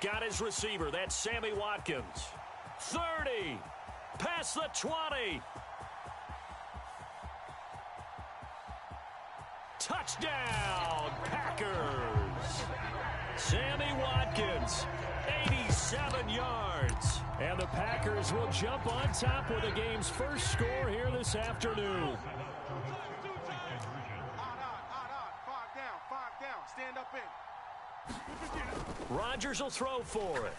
Got his receiver. That's Sammy Watkins. 30. Past the 20. Touchdown, Packers. Sammy Watkins, 87 yards. And the Packers will jump on top with the game's first score here this afternoon. Five down. Stand up in. Rodgers will throw for it.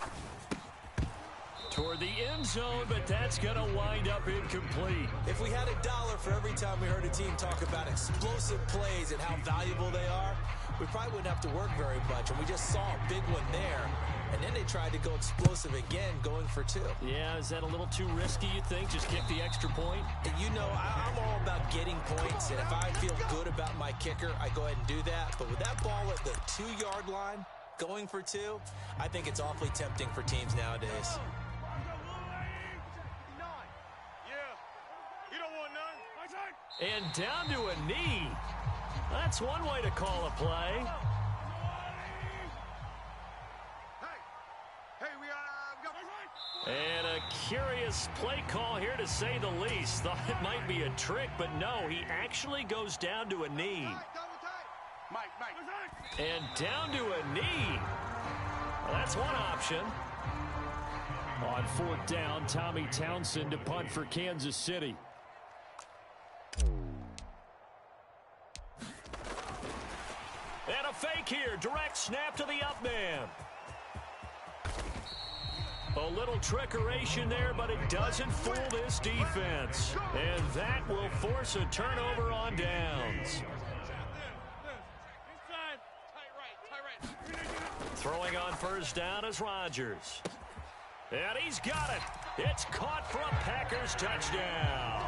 Toward the end zone, but that's going to wind up incomplete. If we had $1 for every time we heard a team talk about explosive plays and how valuable they are, we probably wouldn't have to work very much. And we just saw a big one there. And then they tried to go explosive again, going for 2. Yeah, is that a little too risky, you think? Just kick the extra point? And you know, I'm all about getting points. And if I feel good about my kicker, I go ahead and do that. But with that ball at the 2-yard line, going for 2, I think it's awfully tempting for teams nowadays. And down to a knee. That's one way to call a play. And a curious play call here, to say the least. Thought it might be a trick, but no, he actually goes down to a knee. And down to a knee. Well, that's one option. On 4th down, Tommy Townsend to punt for Kansas City. And a fake here. Direct snap to the up man. A little trickeration there, but it doesn't fool this defense. And that will force a turnover on downs. Throwing on 1st down is Rodgers. And he's got it. It's caught for a Packers touchdown.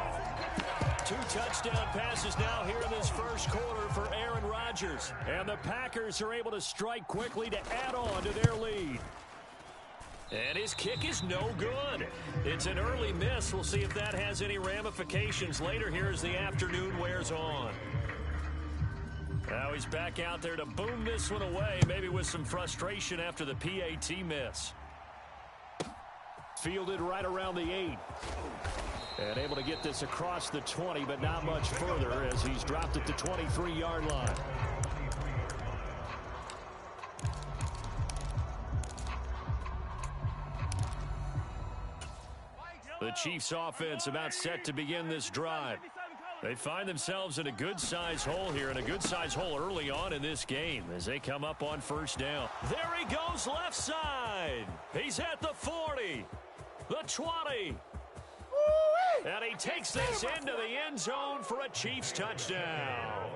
2 touchdown passes now here in this first quarter for Aaron Rodgers. And the Packers are able to strike quickly to add on to their lead. And his kick is no good. It's an early miss. We'll see if that has any ramifications later here as the afternoon wears on. Now he's back out there to boom this one away, maybe with some frustration after the PAT miss. Fielded right around the 8. And able to get this across the 20, but not much further as he's dropped at the 23-yard line. The Chiefs offense about set to begin this drive. They find themselves in a good-sized hole here, and a good-sized hole early on in this game as they come up on 1st down. There he goes left side. He's at the 40, the 20. And he takes this into the end zone for a Chiefs touchdown.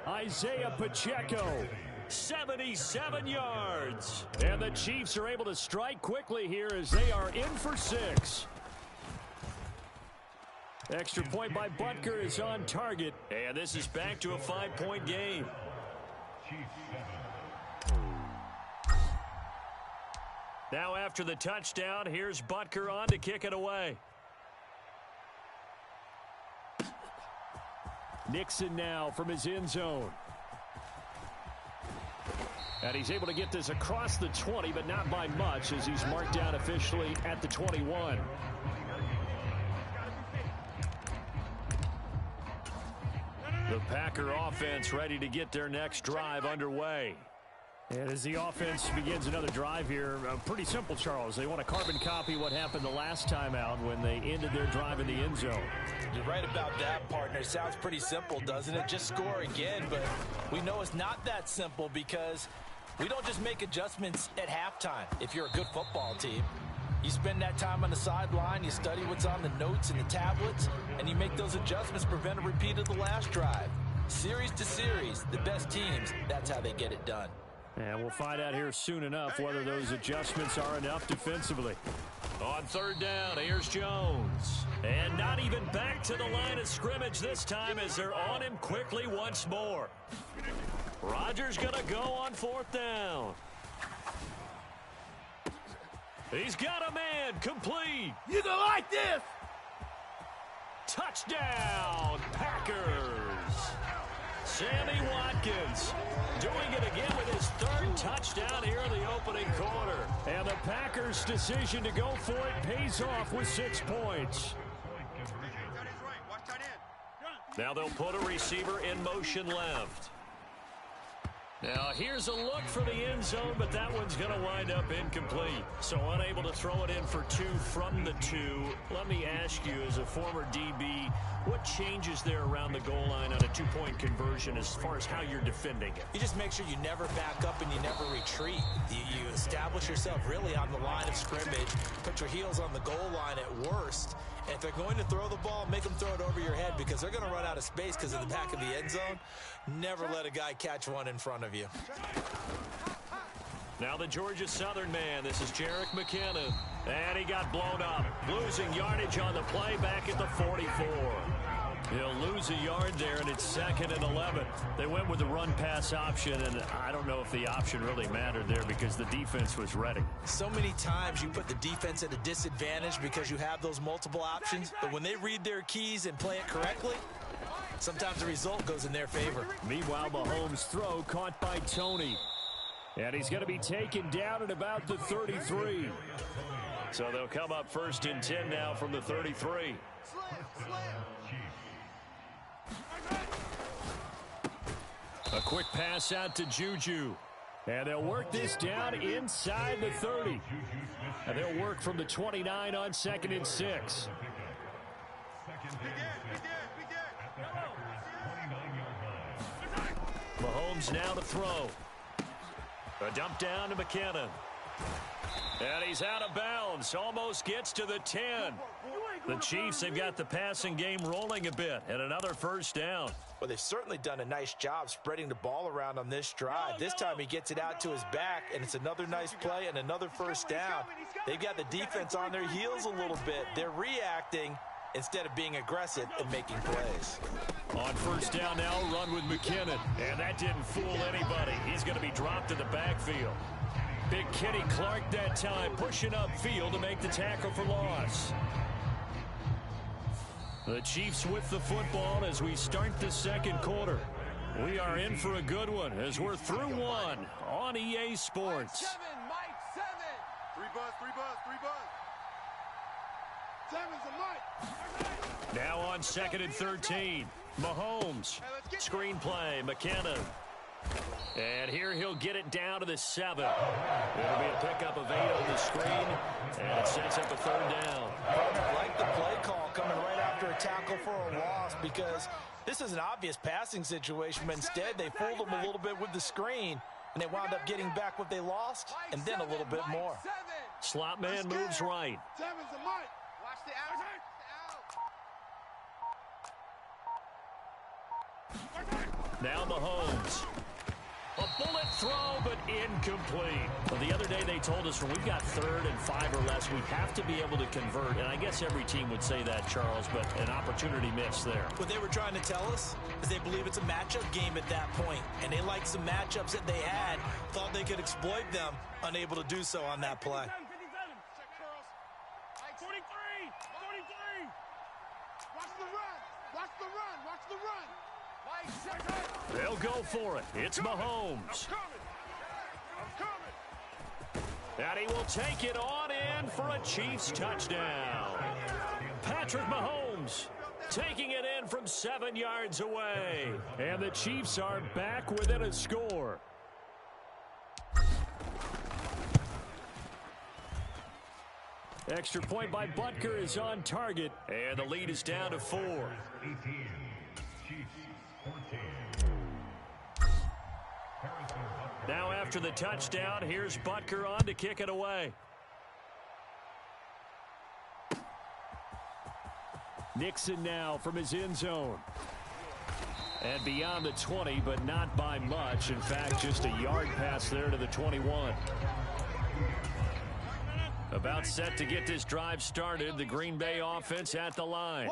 Isaiah Pacheco, 77 yards. And the Chiefs are able to strike quickly here as they are in for 6. Extra point by Butker is on target. And this is back to a 5-point game. Now after the touchdown, here's Butker on to kick it away. Nixon now from his end zone. And he's able to get this across the 20, but not by much as he's marked down officially at the 21. The Packer offense ready to get their next drive underway. And as the offense begins another drive here, pretty simple, Charles. They want to carbon copy what happened the last time out when they ended their drive in the end zone. You're right about that, partner. Sounds pretty simple, doesn't it? Just score again, but we know it's not that simple because we don't just make adjustments at halftime if you're a good football team. You spend that time on the sideline, you study what's on the notes and the tablets, and you make those adjustments to prevent a repeat of the last drive. Series to series, the best teams, that's how they get it done. And we'll find out here soon enough whether those adjustments are enough defensively. On 3rd down, here's Jones. And not even back to the line of scrimmage this time as they're on him quickly once more. Rodgers going to go on 4th down. He's got a man, complete. You gonna like this? Touchdown, Packers. Sammy Watkins doing it again with his third touchdown here in the opening quarter. And the Packers' decision to go for it pays off with 6 points. Now they'll put a receiver in motion left. Now here's a look for the end zone, but that one's going to wind up incomplete. So unable to throw it in for 2 from the 2. Let me ask you, as a former DB, what changes there around the goal line on a 2-point conversion as far as how you're defending it? You just make sure you never back up and you never retreat. You establish yourself really on the line of scrimmage, put your heels on the goal line at worst. And if they're going to throw the ball, make them throw it over your head because they're going to run out of space because of the back of the end zone. Never let a guy catch one in front of you. Now the Georgia Southern man. This is Jerick McKinnon. And he got blown up. Losing yardage on the play back at the 44. He'll lose a yard there, and it's 2nd and 11. They went with the run-pass option, and I don't know if the option really mattered there because the defense was ready. So many times you put the defense at a disadvantage because you have those multiple options, but when they read their keys and play it correctly, sometimes the result goes in their favor. Meanwhile, Mahomes' throw caught by Tony. And he's going to be taken down at about the 33. So they'll come up 1st and 10 now from the 33. A quick pass out to Juju. And they'll work this down inside the 30. And they'll work from the 29 on 2nd and 6. Mahomes now to throw. A dump down to McKinnon. And he's out of bounds. Almost gets to the 10. The Chiefs have got the passing game rolling a bit. And another 1st down. Well, they've certainly done a nice job spreading the ball around on this drive. This time he gets it out to his back, and it's another nice play and another 1st down. They've got the defense on their heels a little bit. They're reacting instead of being aggressive and making plays. On 1st down now, run with McKinnon. And that didn't fool anybody. He's going to be dropped in the backfield. Big Kenny Clark that time, pushing upfield to make the tackle for loss. The Chiefs with the football as we start the 2nd quarter. We are in for a good one as we're through 1 on EA Sports. Mike 7. 3 buzz, 3 buzz, 3 buzz. 7's a Mike. Now on 2nd and 13. Mahomes. Screenplay, McKinnon. And here he'll get it down to the 7. It'll be a pickup of 8 on the screen. And it sets up a 3rd down. I like the play call coming right after a tackle for a loss because this is an obvious passing situation, but instead they fooled them a little bit with the screen, and they wound up getting back what they lost and then a little bit more. Slot man moves right. 7's a Mike. Watch the out. Now Mahomes. A bullet throw, but incomplete. Well, the other day they told us when we've got 3rd and 5 or less, we have to be able to convert. And I guess every team would say that, Charles, but an opportunity missed there. What they were trying to tell us is they believe it's a matchup game at that point. And they liked some matchups that they had, thought they could exploit them, unable to do so on that play. 57. Check curls. 43. 43. Watch the run. Watch the run. Watch the run. They'll go for it. It's Mahomes. I'm coming. And he will take it on in for a Chiefs touchdown. Patrick Mahomes taking it in from 7 yards away. And the Chiefs are back within a score. Extra point by Butker is on target. And the lead is down to 4. Now after the touchdown, here's Butker on to kick it away. Nixon now from his end zone. And beyond the 20, but not by much. In fact, just a yard pass there to the 21. About set to get this drive started. The Green Bay offense at the line.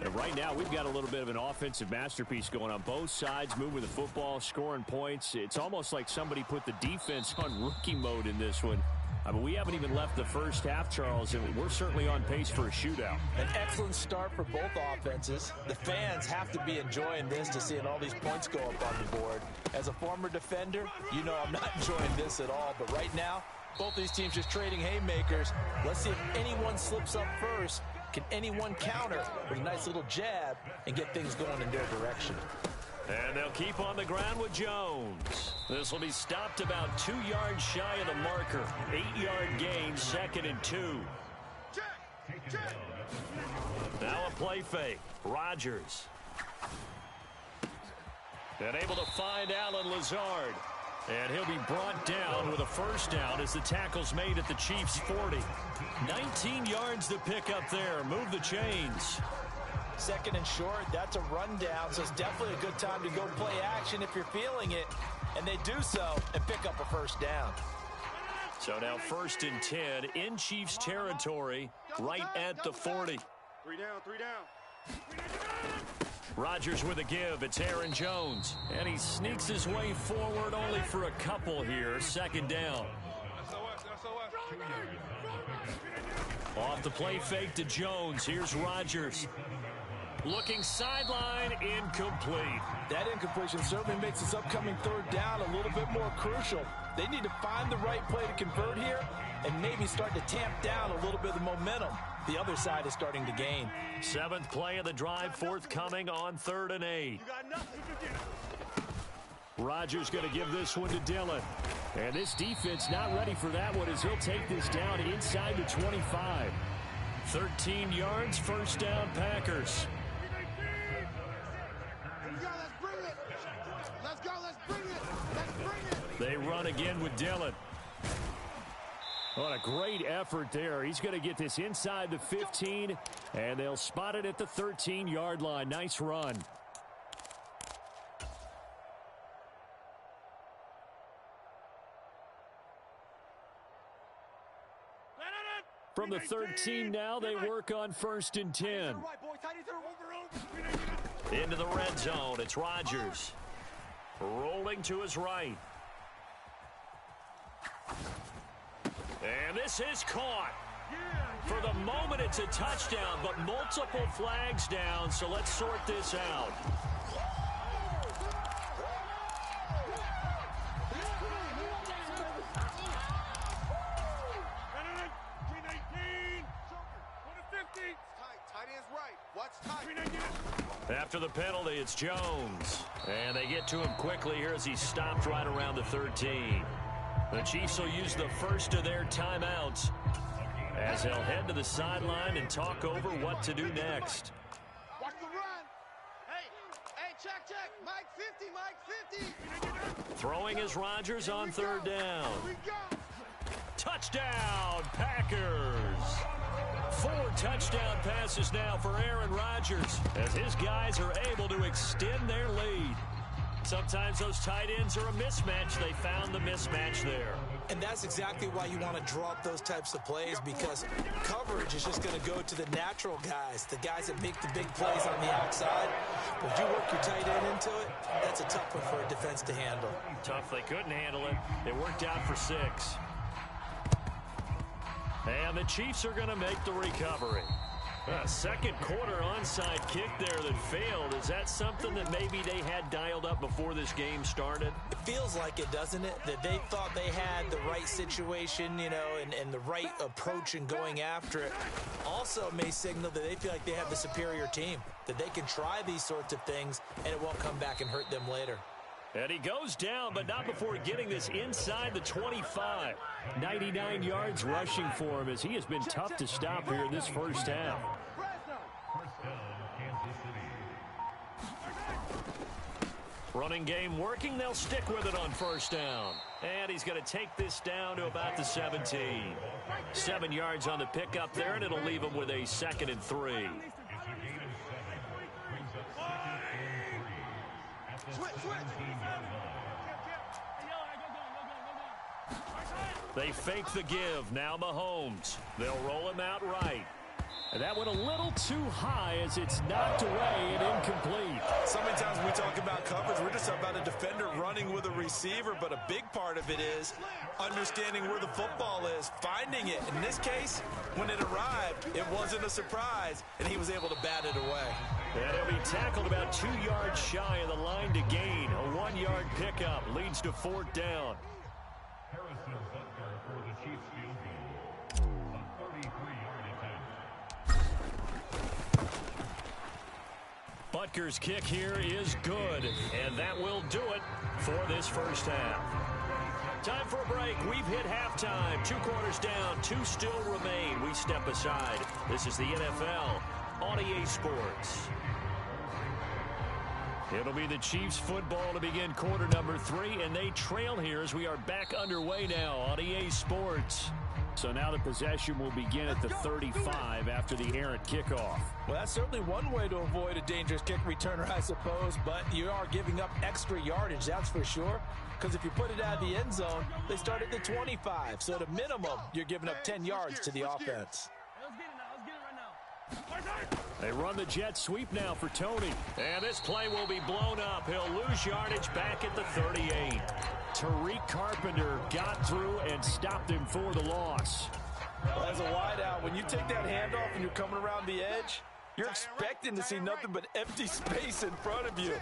And right now, we've got a little bit of an offensive masterpiece going on. Both sides moving the football, scoring points. It's almost like somebody put the defense on rookie mode in this one. I mean, we haven't even left the first half, Charles, and we're certainly on pace for a shootout. An excellent start for both offenses. The fans have to be enjoying this to seeing all these points go up on the board. As a former defender, you know I'm not enjoying this at all. But right now, both these teams just trading haymakers. Let's see if anyone slips up first. Can anyone counter with a nice little jab and get things going in their direction? And they'll keep on the ground with Jones. This will be stopped about 2 yards shy of the marker. 8-yard gain, 2nd and 2. Now a play fake. Rodgers. And able to find Alan Lazard. And he'll be brought down with a first down as the tackle's made at the Chiefs' 40. 19 yards to pick up there. Move the chains. 2nd and short, that's a rundown, so it's definitely a good time to go play action if you're feeling it. And they do so and pick up a first down. So now 1st and 10 in Chiefs territory, right at the 40. 3 down, 3 down. Rodgers with a give. It's Aaron Jones. And he sneaks his way forward only for a couple here. 2nd down. Off the play fake to Jones. Here's Rodgers. Looking sideline, incomplete. That incompletion certainly makes this upcoming 3rd down a little bit more crucial. They need to find the right play to convert here and maybe start to tamp down a little bit of the momentum. The other side is starting to gain. 7th play of the drive, forthcoming on 3rd and 8. Rodgers going to give this one to Dillon. And this defense not ready for that one as he'll take this down inside the 25. 13 yards, first down, Packers. Let's go, let's bring it. They run again with Dillon. What a great effort there. He's going to get this inside the 15, and they'll spot it at the 13-yard line. Nice run. From the 13 now, they work on 1st and 10. Into the red zone, it's Rodgers. Rolling to his right. And this is caught. For the moment, it's a touchdown, but multiple flags down, so let's sort this out. After the penalty, it's Jones. And they get to him quickly here as he stopped right around the 13. The Chiefs will use the first of their timeouts as they'll head to the sideline and talk over what to do next. Watch the run. Hey, check. Mike 50, Mike 50. Throwing is Rodgers on 3rd down. Touchdown, Packers. 4 touchdown passes now for Aaron Rodgers as his guys are able to extend their lead. Sometimes those tight ends are a mismatch. They found the mismatch there. And that's exactly why you want to draw up those types of plays, because coverage is just going to go to the natural guys, the guys that make the big plays on the outside. But if you work your tight end into it, that's a tough one for a defense to handle. Tough, they couldn't handle it. It worked out for 6. And the Chiefs are going to make the recovery. A second quarter onside kick there that failed. Is that something that maybe they had dialed up before this game started? It feels like it, doesn't it? That they thought they had the right situation, you know, and the right approach in going after it. Also may signal that they feel like they have the superior team, that they can try these sorts of things and it won't come back and hurt them later. And he goes down, but not before getting this inside the 25. 99 yards rushing for him as he has been tough to stop here in this first half. Running game working. They'll stick with it on first down. And he's going to take this down to about the 17. 7 yards on the pickup there, and it'll leave him with a 2nd and 3. They fake the give. Now Mahomes. They'll roll him out right. And that went a little too high as it's knocked away and incomplete. So many times when we talk about coverage, we're just about a defender running with a receiver, but a big part of it is understanding where the football is, finding it. In this case, when it arrived, it wasn't a surprise, and he was able to bat it away. And he'll be tackled about 2 yards shy of the line to gain. A 1-yard pickup leads to 4th down. Butker's kick here is good, and that will do it for this first half. Time for a break. We've hit halftime. 2 quarters down, 2 still remain. We step aside. This is the NFL on EA Sports. It'll be the Chiefs football to begin quarter number 3, and they trail here as we are back underway now on EA Sports. So now the possession will begin at the 35 after the errant kickoff. Well, that's certainly one way to avoid a dangerous kick returner, I suppose, but you are giving up extra yardage, that's for sure, because if you put it out of the end zone, they start at the 25. So at a minimum, you're giving up 10 yards to the offense. They run the jet sweep now for Tony. And this play will be blown up. He'll lose yardage back at the 38. Tariq Carpenter got through and stopped him for the loss. Well, as a wideout, when you take that handoff and you're coming around the edge, you're expecting to see nothing but empty space in front of you.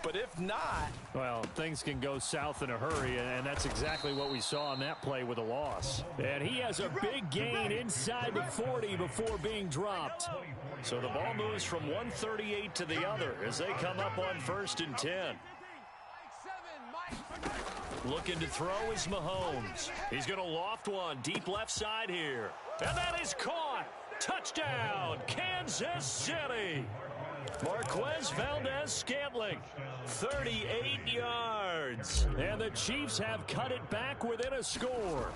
But if not... well, things can go south in a hurry, and that's exactly what we saw on that play with a loss. And he has a big gain inside the 40 before being dropped. So the ball moves from 138 to the other as they come up on 1st and 10. Looking to throw is Mahomes. He's going to loft one deep left side here. And that is caught. Touchdown, Kansas City. Marquez Valdez-Scantling, 38 yards. And the Chiefs have cut it back within a score.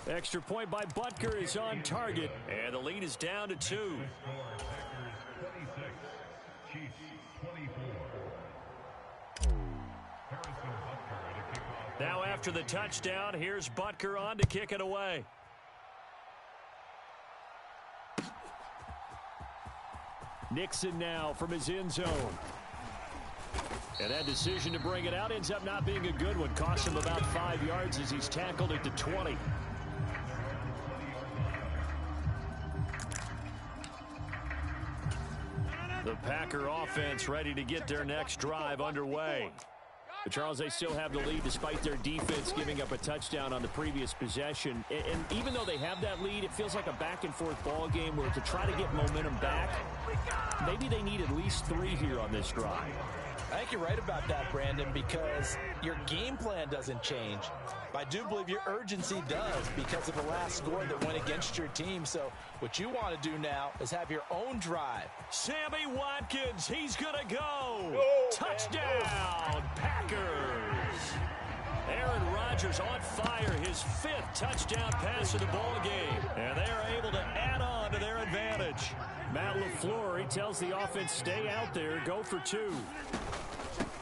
Extra point by Butker is on target. And the lead is down to 2. Now after the touchdown, here's Butker on to kick it away. Nixon now from his end zone. And that decision to bring it out ends up not being a good one. Cost him about 5 yards as he's tackled at the 20. The Packer offense ready to get their next drive underway. But Charles, they still have the lead despite their defense giving up a touchdown on the previous possession. And even though they have that lead, it feels like a back-and-forth ball game where to try to get momentum back, maybe they need at least 3 here on this drive. I think you're right about that, Brandon, because your game plan doesn't change. I do believe your urgency does because of the last score that went against your team. So what you want to do now is have your own drive. Sammy Watkins, he's going to go. Touchdown, Packers. Aaron Rodgers on fire, his 5th touchdown pass of the ball game. And they are able to add on to their advantage. Matt LaFleur, he tells the offense, stay out there, go for 2.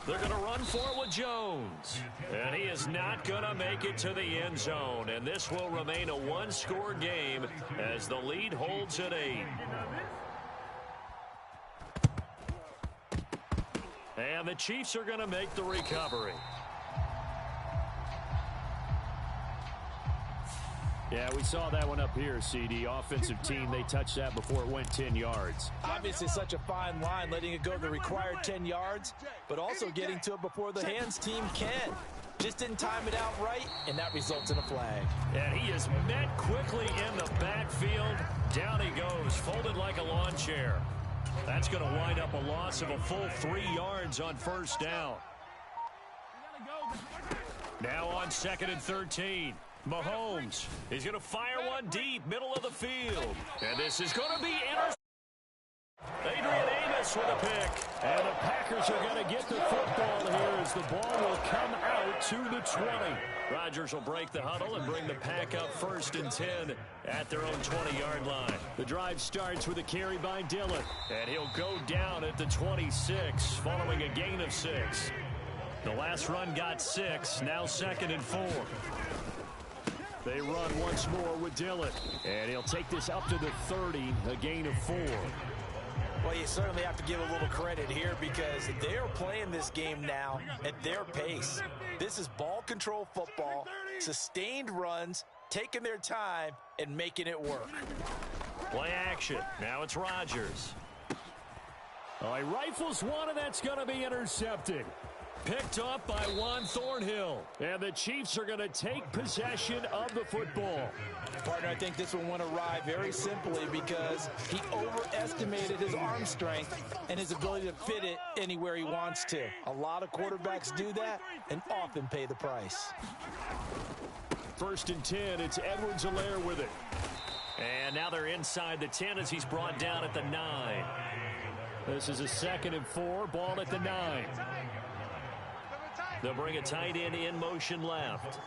They're going to run for it with Jones. And he is not going to make it to the end zone. And this will remain a 1-score game as the lead holds at 8. And the Chiefs are going to make the recovery. Yeah, we saw that one up here, CD. Offensive team, they touched that before it went 10 yards. Obviously such a fine line, letting it go the required 10 yards, but also getting to it before the hands team can. Just didn't time it out right, and that results in a flag. And he is met quickly in the backfield. Down he goes, folded like a lawn chair. That's going to wind up a loss of a full 3 yards on 1st down. Now on 2nd and 13. Mahomes, he's going to fire one deep, middle of the field. And this is going to be intercepted. Adrian Amos with a pick. And the Packers are going to get the football here as the ball will come out to the 20. Rodgers will break the huddle and bring the Pack up 1st and 10 at their own 20-yard line. The drive starts with a carry by Dillon. And he'll go down at the 26 following a gain of 6. The last run got 6, now 2nd and 4. They run once more with Dillon. And he'll take this up to the 30, a gain of 4. Well, you certainly have to give a little credit here because they are playing this game now at their pace. This is ball control football, sustained runs, taking their time, and making it work. Play action. Now it's Rodgers. Oh, he rifles one, and that's going to be intercepted. Picked up by Juan Thornhill. And the Chiefs are going to take possession of the football. Partner, I think this one went awry very simply because he overestimated his arm strength and his ability to fit it anywhere he wants to. A lot of quarterbacks do that and often pay the price. 1st and 10, it's Edwards-Helaire with it. And now they're inside the 10 as he's brought down at the 9. This is a 2nd and 4, ball at the 9. They'll bring a tight end in motion left.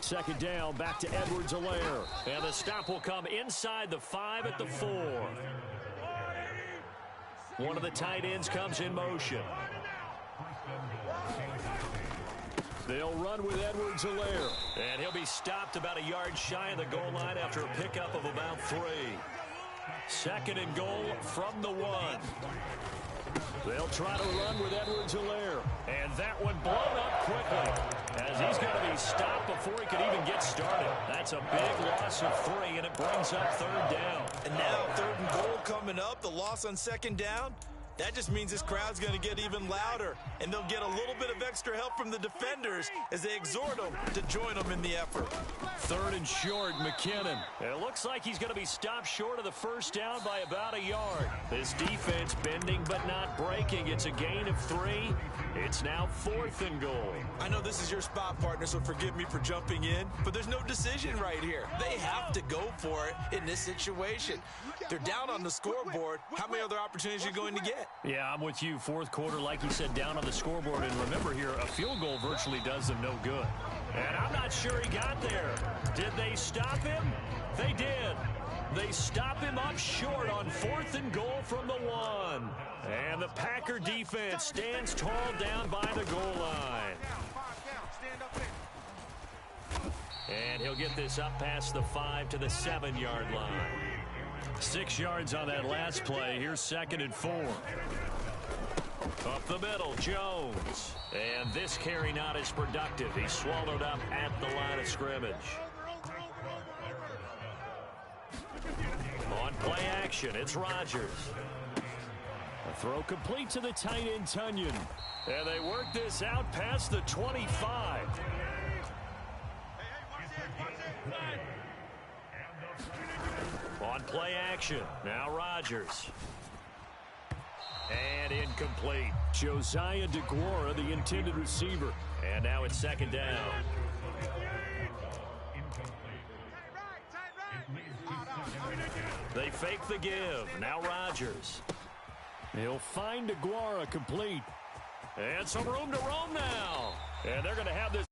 2nd down, back to Edwards-Helaire. And the stop will come inside the 5 at the 4. One of the tight ends comes in motion. They'll run with Edwards-Helaire. And he'll be stopped about a yard shy of the goal line after a pickup of about 3. 2nd and goal from the 1. They'll try to run with Edwards-Helaire. And that one blown up quickly as he's going to be stopped before he could even get started. That's a big loss of 3, and it brings up 3rd down. And now 3rd and goal coming up, the loss on 2nd down. That just means this crowd's going to get even louder, and they'll get a little bit of extra help from the defenders as they exhort them to join them in the effort. 3rd and short, McKinnon. It looks like he's going to be stopped short of the 1st down by about a yard. This defense bending but not breaking. It's a gain of 3. It's now 4th and goal. I know this is your spot, partner, so forgive me for jumping in, but there's no decision right here. They have to go for it in this situation. They're down on the scoreboard. How many other opportunities are you going to get? Yeah, I'm with you. 4th quarter, like you said, down on the scoreboard. And remember here, a field goal virtually does them no good. And I'm not sure he got there. Did they stop him? They did. They stop him up short on 4th and goal from the 1. And the Packer defense stands tall down by the goal line. And he'll get this up past the 5 to the 7-yard line. 6 yards on that last play. Here's 2nd and 4. Up the middle, Jones. And this carry not as productive. He's swallowed up at the line of scrimmage. On play action, it's Rodgers. A throw complete to the tight end, Tunyon. And they work this out past the 25. On play action, now Rodgers. And incomplete. Josiah DeGuara, the intended receiver. And now it's 2nd down. They fake the give. Now Rodgers. He'll find DeGuara complete. And some room to roam now. And they're going to have this.